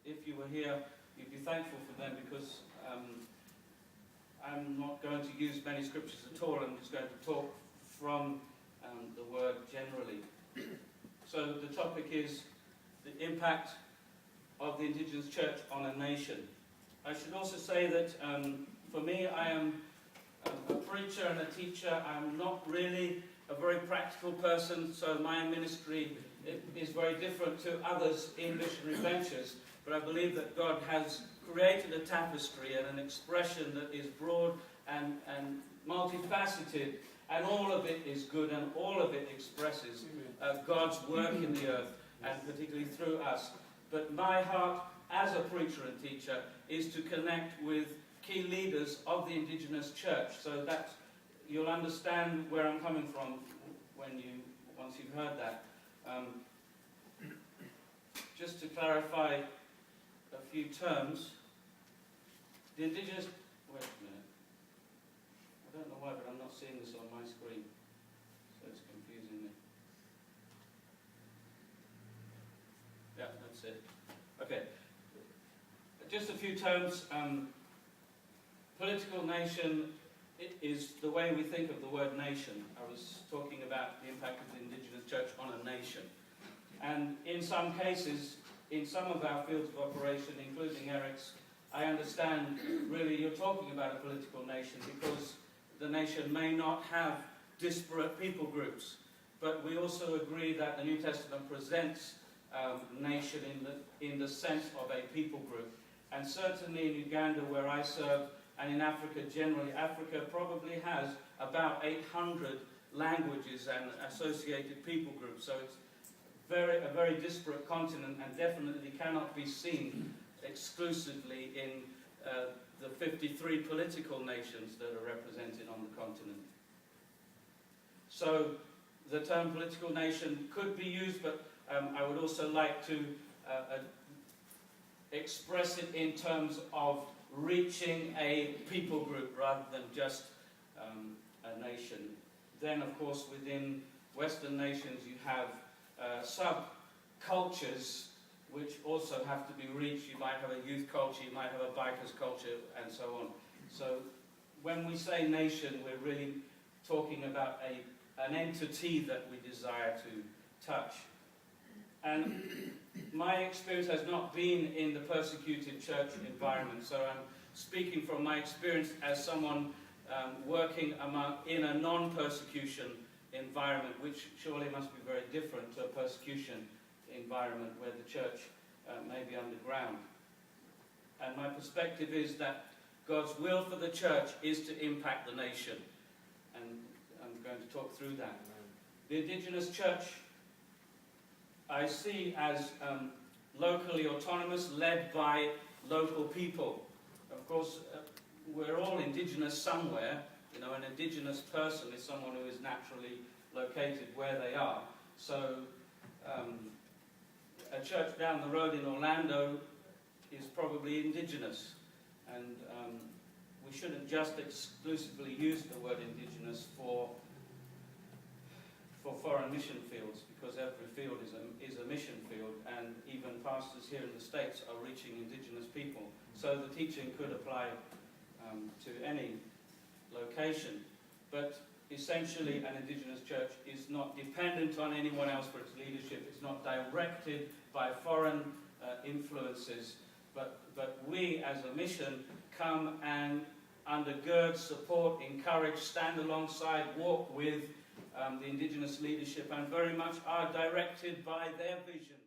if you were here, you'd be thankful for them, because I'm not going to use many scriptures at all. I'm just going to talk from the word generally. So the topic is the impact of the Indigenous church on a nation. I should also say that for me, I am a preacher and a teacher. I'm not really a very practical person, so my ministry is very different to others in missionary ventures. But I believe that God has created a tapestry and an expression that is broad and multifaceted, and all of it is good, and all of it expresses God's work in the earth, and particularly through us. But my heart as a preacher and teacher is to connect with key leaders of the Indigenous church, so that you'll understand where I'm coming from once you've heard that. Just to clarify a few terms, the Indigenous... Wait a minute. I don't know why, but I'm not seeing this on my screen, so it's confusing me. Yeah, that's it. Okay. Just a few terms. Political nation is the way we think of the word nation. I was talking about the impact of the Indigenous church on a nation. And in some cases, in some of our fields of operation, including Eric's, I understand really you're talking about a political nation, because the nation may not have disparate people groups. But we also agree that the New Testament presents nation in the sense of a people group. And certainly in Uganda, where I serve, and in Africa generally, Africa probably has about 800 languages and associated people groups. So it's a very disparate continent, and definitely cannot be seen exclusively in the 53 political nations that are represented on the continent. So the term political nation could be used, but I would also like to express it in terms of reaching a people group rather than just a nation. Then, of course, within Western nations you have sub-cultures which also have to be reached. You might have a youth culture, you might have a bikers culture, and so on. So when we say nation, we're really talking about an entity that we desire to touch. And my experience has not been in the persecuted church environment, so I'm speaking from my experience as someone working in a non-persecution environment, which surely must be very different to a persecution environment where the church may be underground. And my perspective is that God's will for the church is to impact the nation, and I'm going to talk through that. The Indigenous church I see as locally autonomous, led by local people. Of course, we're all Indigenous somewhere. You know, an Indigenous person is someone who is naturally located where they are. So, a church down the road in Orlando is probably Indigenous. And we shouldn't just exclusively use the word Indigenous for foreign mission fields, because every field is a mission field, and even pastors here in the States are reaching Indigenous people. So the teaching could apply to any location. But essentially an Indigenous church is not dependent on anyone else for its leadership. It's not directed by foreign influences. But we as a mission come and undergird, support, encourage, stand alongside, walk with the Indigenous leadership, and very much are directed by their vision.